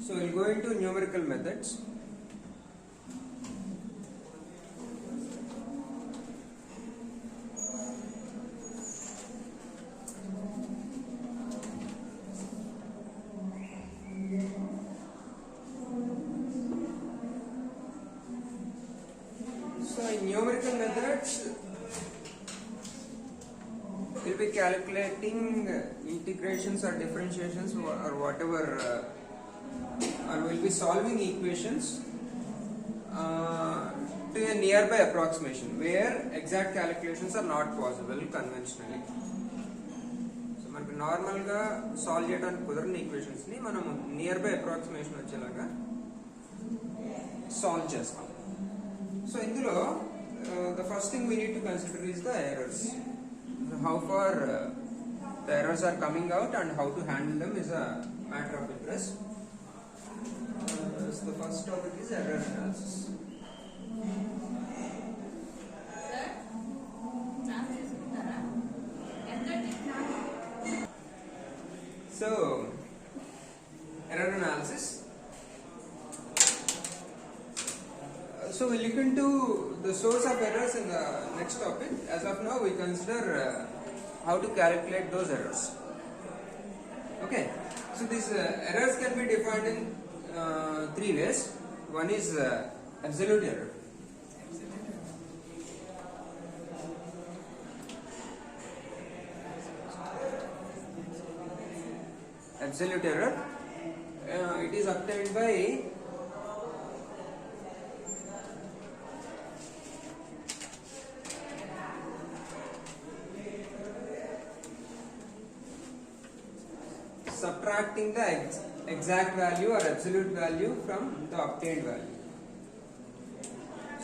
So we'll go into numerical methods. So in numerical methods, we'll be calculating integrations or differentiations or whatever, or we'll be solving equations to a nearby approximation where exact calculations are not possible conventionally. So మనకు normal గా solve చేయడానికి కుదరని equations ని మనం near by approximation వచ్చేలాగా solve చేస్తాం. So ఇందులో the first thing we need to consider is the errors. How far the errors are coming out and how to handle them is a matter of interest. So the first topic is error analysis. So error analysis. So we look into the source of errors in the next topic. As of now, we consider how to calculate those errors. Okay. So these errors can be defined in three ways. One is absolute error. Absolute error. It is obtained by subtracting the exact value or absolute value from the obtained value.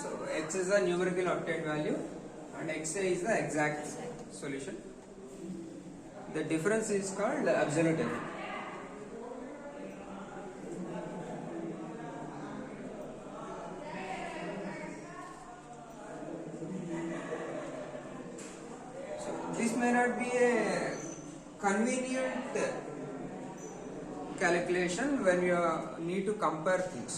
So x is the numerical obtained value and xa is the exact solution. The difference is called absolute error. So this may not be a convenient calculation when you need to compare things.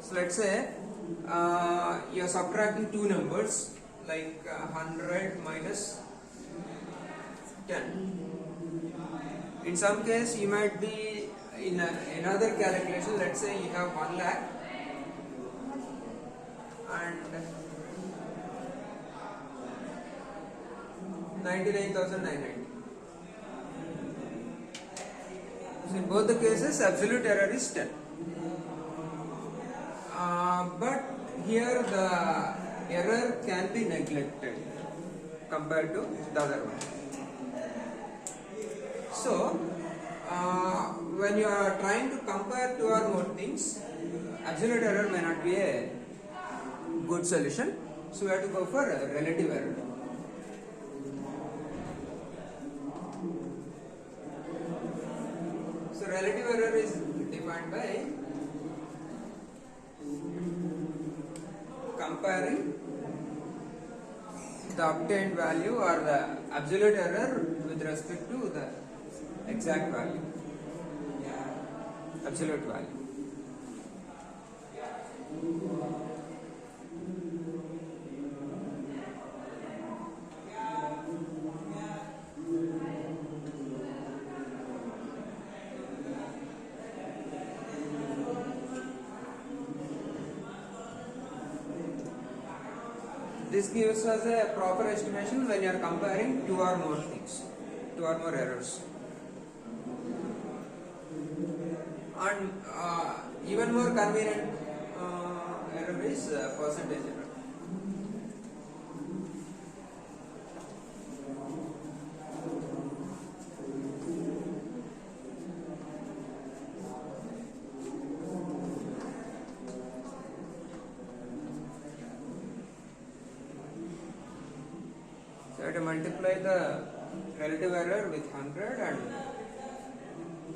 So let's say you are subtracting two numbers like 100 minus 10. In some case you might be in another calculation. Let's say you have 1 lakh and 99,990. So in both the cases, absolute error is 10. But here the error can be neglected compared to the other one. So when you are trying to compare two or more things, absolute error may not be a good solution. So we have to go for relative error. Relative error is defined by comparing the obtained value or the absolute error with respect to the exact value, absolute value. This gives us a proper estimation when you are comparing two or more things, two or more errors. And even more convenient error is percentage error. So you have to multiply the relative error with 100 and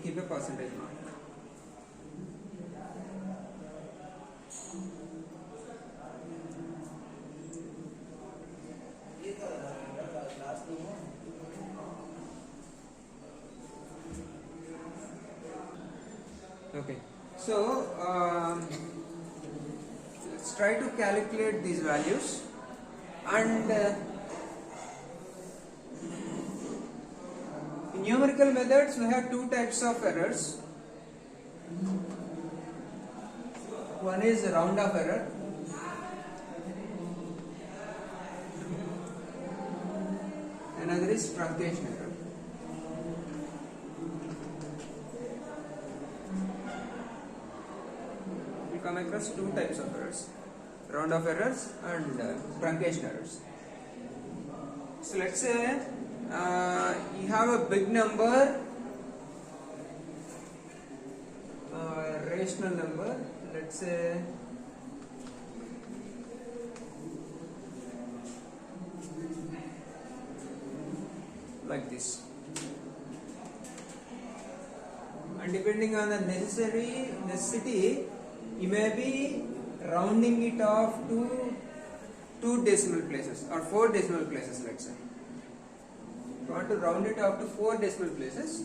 keep a percentage mark. Okay. So let's try to calculate these values, and in numerical methods we have two types of errors. One is round off error, another is truncation error. We come across two types of errors, round off errors and truncation errors. So let's say you have a big number, rational number, let's say like this, and depending on the necessity, you may be rounding it off to 2 decimal places or 4 decimal places. Let's say you want to round it off to 4 decimal places,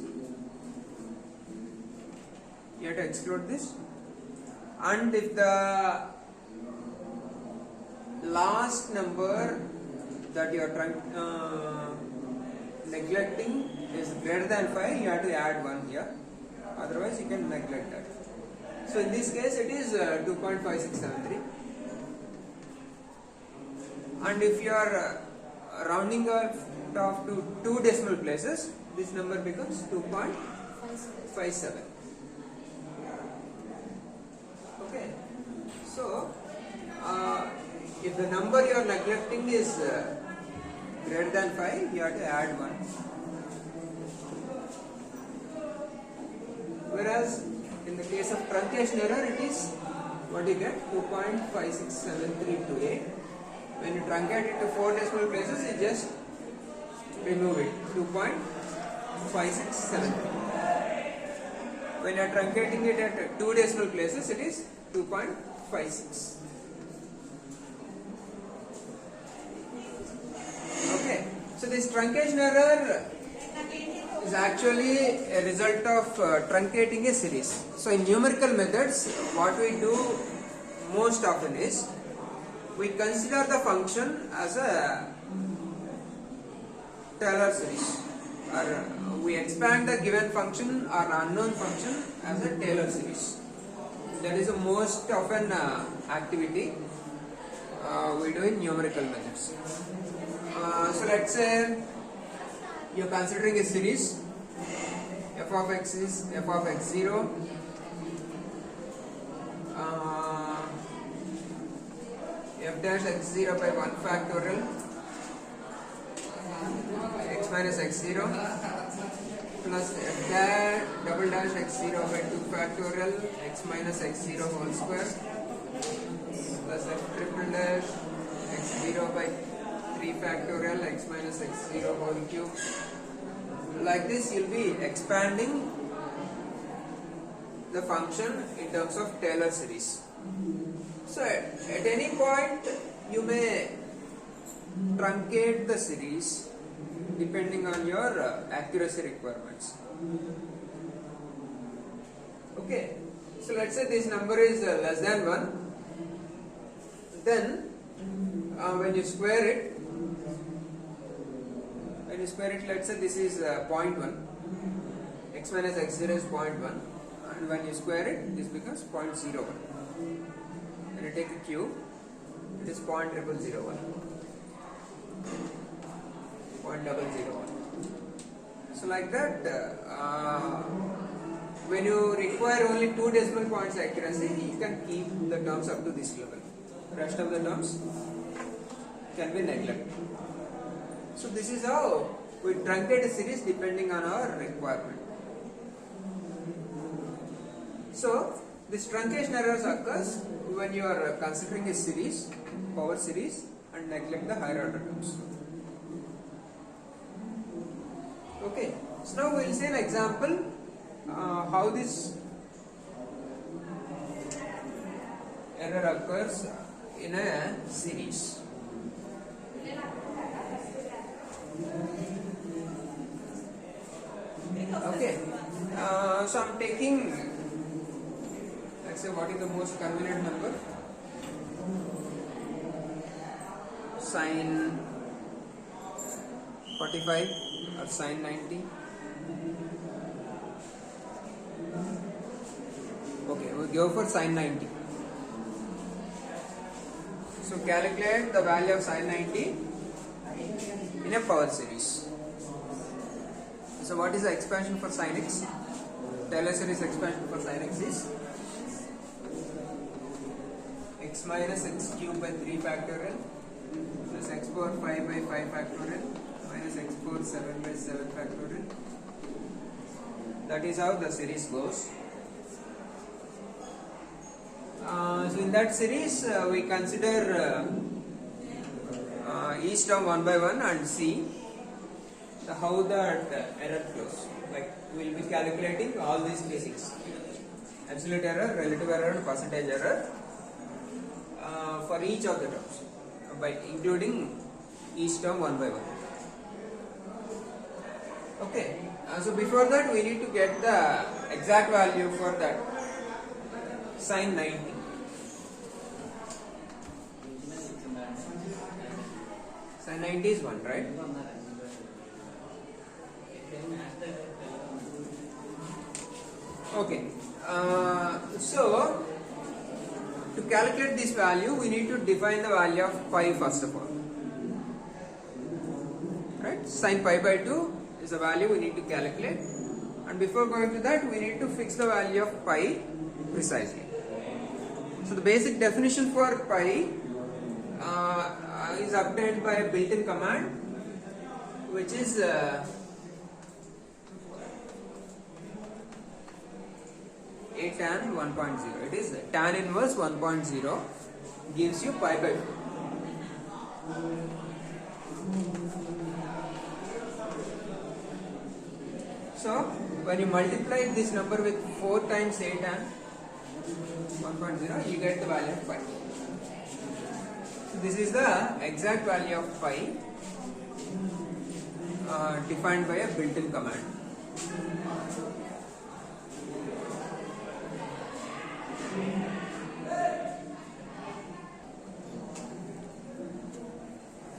you have to exclude this. And if the last number that you are neglecting is greater than 5, you have to add 1 here, otherwise you can neglect that. So in this case it is 2.5673, and if you are rounding off to 2 decimal places, this number becomes 2.57. Okay, so if the number you are neglecting is greater than 5, you have to add 1. Whereas in the case of truncation error, it is what you get, 2.567328. When you truncate it to 4 decimal places, you just remove it, 2.5673. When you are truncating it at 2 decimal places, it is 2.56. Okay, so this truncation error is actually a result of truncating a series. So in numerical methods, what we do most often is we consider the function as a Taylor series, or we expand the given function or unknown function as a Taylor series. That is the most often activity we do in numerical methods. So let's say you are considering a series, f of x is f of x0, f dash x0 by 1 factorial x minus x0 plus f dash double dash x0 by 2 factorial x minus x0 whole square plus f triple dash x0 by 3 factorial x minus x0 whole cube. Like this, you will be expanding the function in terms of Taylor series. So at any point you may truncate the series depending on your accuracy requirements. Okay, so let's say this number is less than 1, then when you square it, let's say this is 0.1, x minus x0 is 0.1, and when you square it, this becomes 0.01. When you take a cube, it is 0.0001. 0.001. So like that, when you require only 2 decimal points accuracy, you can keep the terms up to this level. The rest of the terms can be neglected. So this is how we truncate a series depending on our requirement. So this truncation errors occurs when you are considering a series, power series, and neglect the higher order terms. Okay, so now we will see an example how this error occurs in a series. Okay, so I am taking say what is the most convenient number? Sine 45 or sine 90? Okay, we'll go for sine 90. So calculate the value of sine 90 in a power series. So what is the expansion for sin x? Taylor series expansion for sin x is x minus x cube by 3 factorial plus x power 5 by 5 factorial minus x power 7 by 7 factorial. That is how the series goes. So in that series we consider each term one by one and see how that error flows. Like we will be calculating all these basics: absolute error, relative error, and percentage error for each of the terms, by including each term one by one. Okay. So before that, we need to get the exact value for that sine 90. Sine 90 is 1, right? Okay. So to calculate this value, we need to define the value of pi first of all. Right? Sin pi by 2 is the value we need to calculate. And before going to that, we need to fix the value of pi precisely. So the basic definition for pi is obtained by a built-in command, which is A tan 1.0. It is tan inverse 1.0 gives you pi by 2. So when you multiply this number with 4 times A tan 1.0, you get the value of pi. So this is the exact value of pi defined by a built-in command.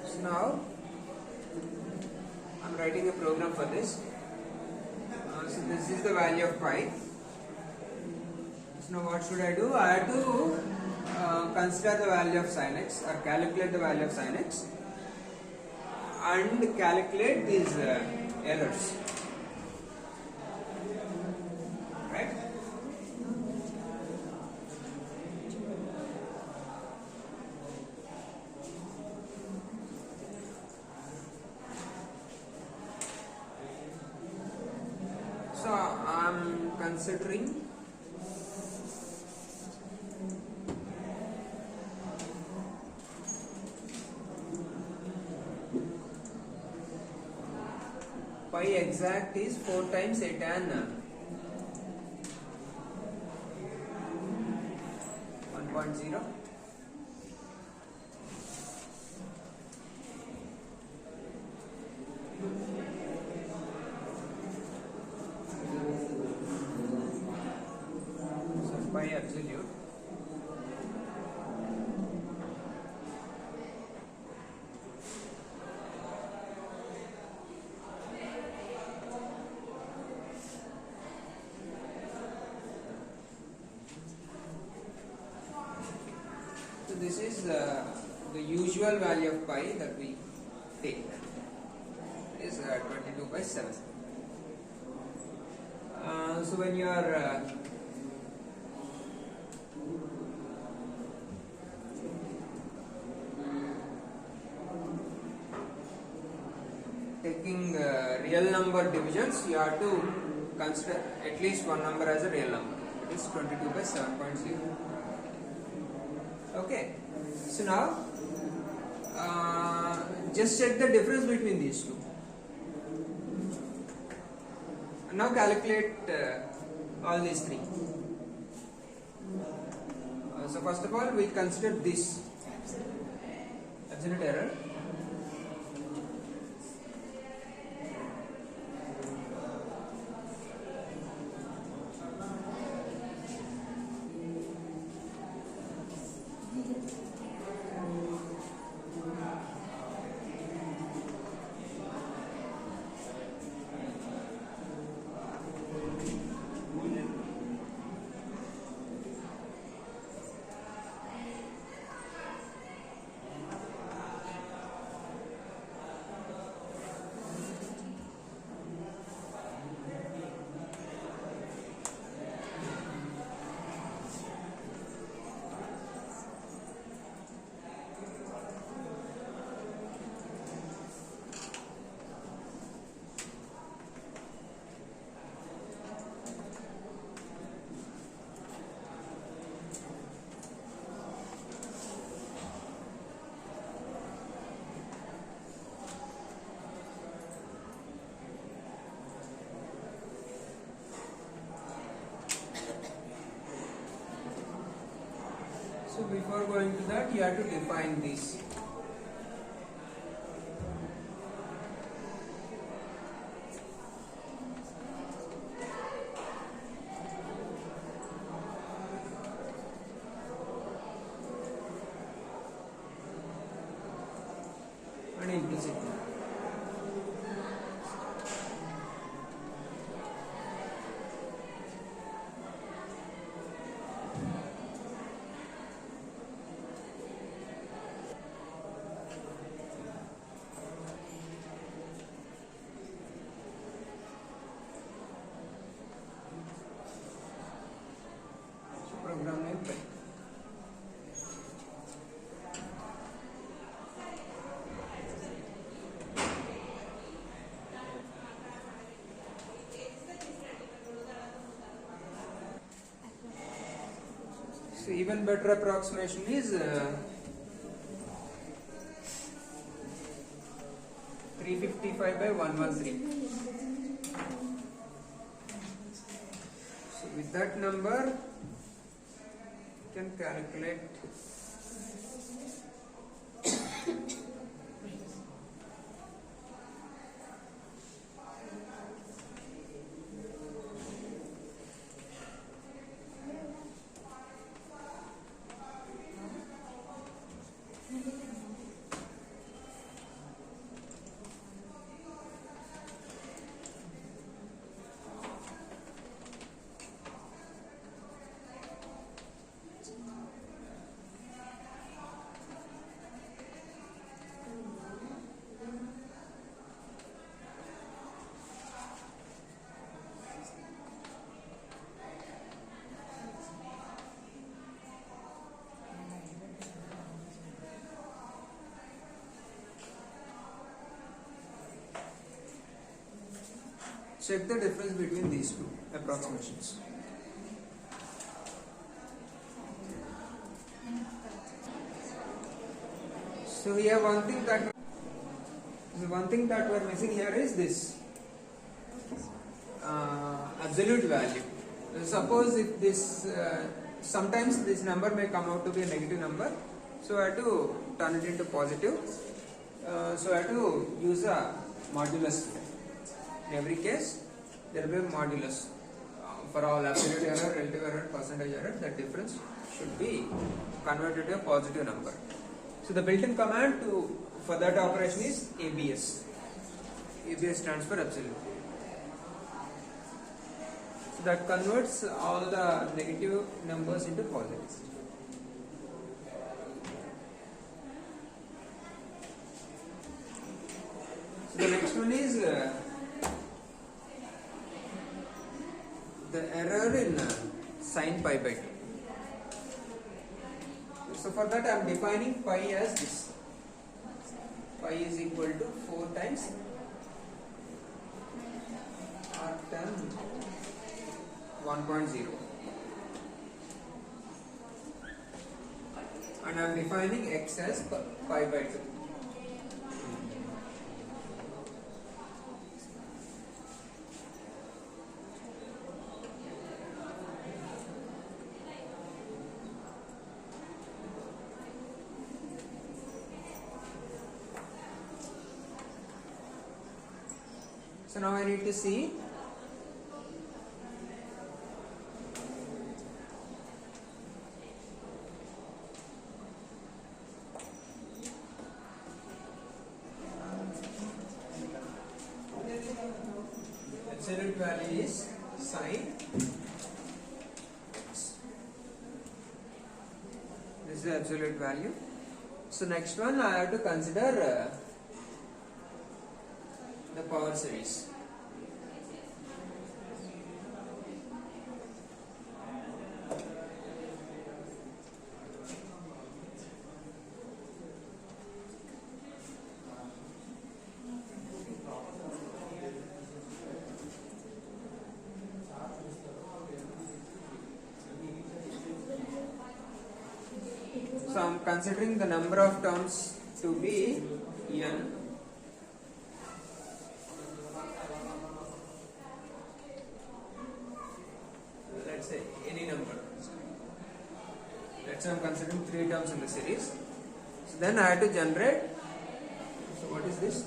So now I am writing a program for this. So this is the value of pi. So now what should I do? I have to consider the value of sin x, or calculate the value of sin x, and calculate these errors. Right? So I am considering pi exact is 4 times A tan 1.0. So pi absolute. So this is the usual value of pi that we take. It is 22 by 7. So when you are taking real number divisions, you have to consider at least one number as a real number. It is 22 by 7.0. Okay. So now just check the difference between these two. Now calculate all these three. So first of all, we consider this absolute error. So before going to that, you have to define these. And implicit. Program name type. So even better approximation is 355 by 113. So with that number you can calculate check the difference between these two approximations. So here one thing that we're missing here is this absolute value. Suppose if this sometimes this number may come out to be a negative number, so I have to turn it into positive. So I have to use a modulus. In every case, there will be a modulus. For all absolute error, relative error, percentage error, that difference should be converted to a positive number. So the built-in command for that operation is ABS. ABS stands for absolute. So that converts all the negative numbers into positives. So the next one is the error in sin pi by 2. So for that I am defining pi as this. Pi is equal to 4 times arctan 1.0. And I am defining x as pi by 2. So now I need to see absolute value is sin. This is the absolute value. So next one I have to consider the power series. So I am considering the number of terms to be n. Let's say any number. Let's So I'm considering 3 terms in the series. So then I have to generate. So what is this?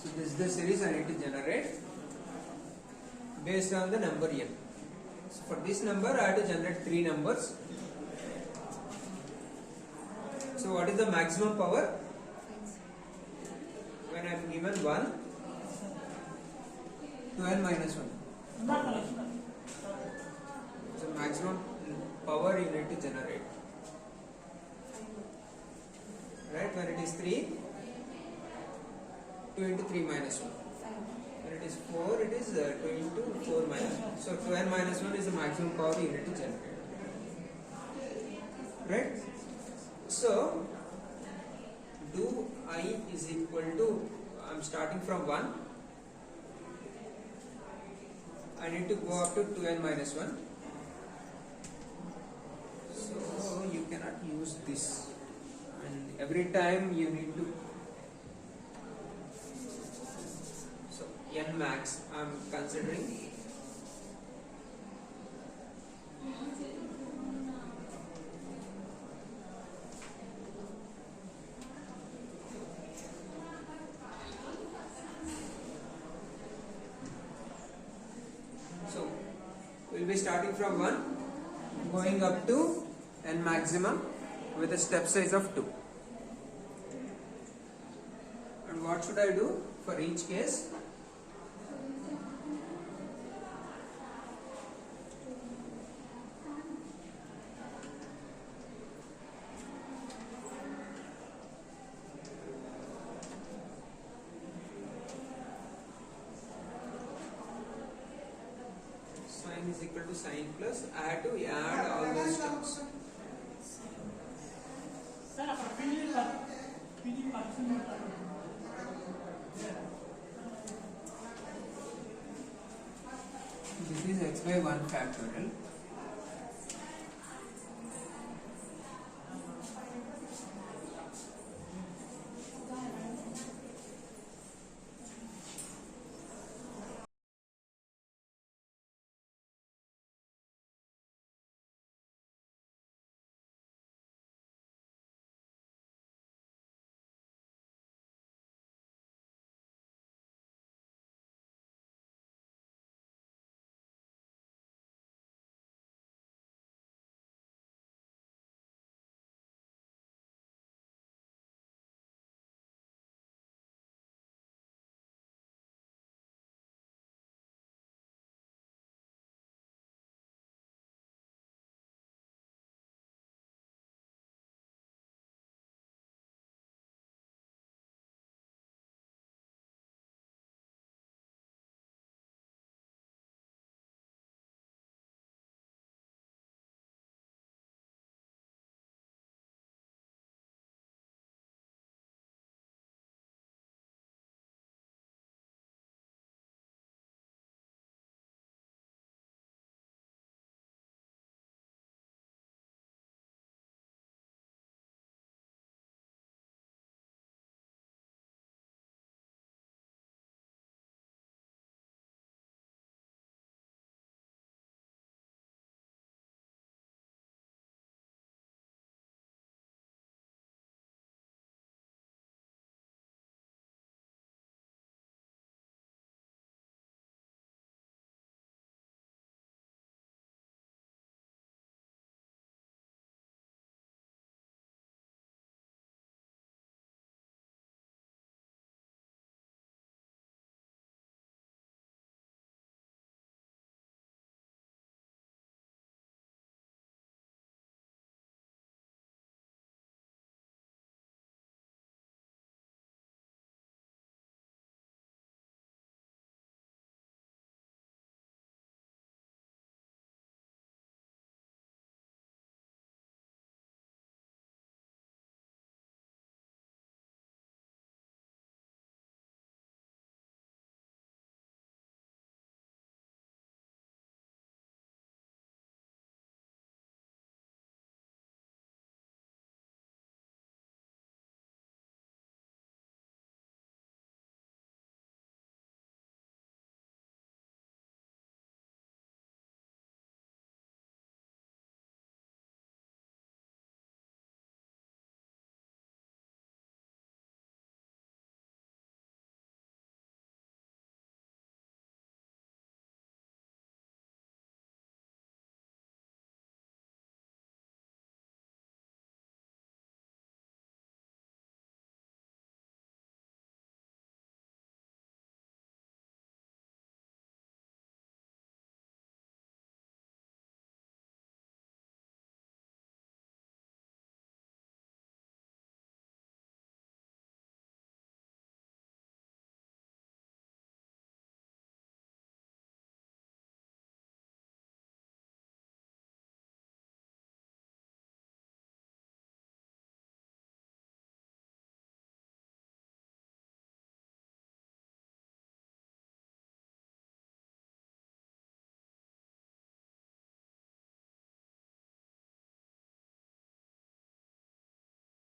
So this is the series I need to generate based on the number n. So for this number I have to generate 3 numbers. So what is the maximum power? When I have given 1 to n minus 1. So maximum power you need to generate. Right? When it is 3, 2 into 3 minus 1. When it is 4, it is 2 into 4 minus 1. So 2n minus 1 is the maximum power you need to generate. Right? So do I is equal to, I am starting from 1. I need to go up to 2n minus 1. So you cannot use this. And every time you need to. So n max I am considering. So we will be starting from 1 going up to n maximum with a step size of 2. And what should I do for each case? Sine is equal to sine plus, I had to add all those terms. This is x by 1 factorial.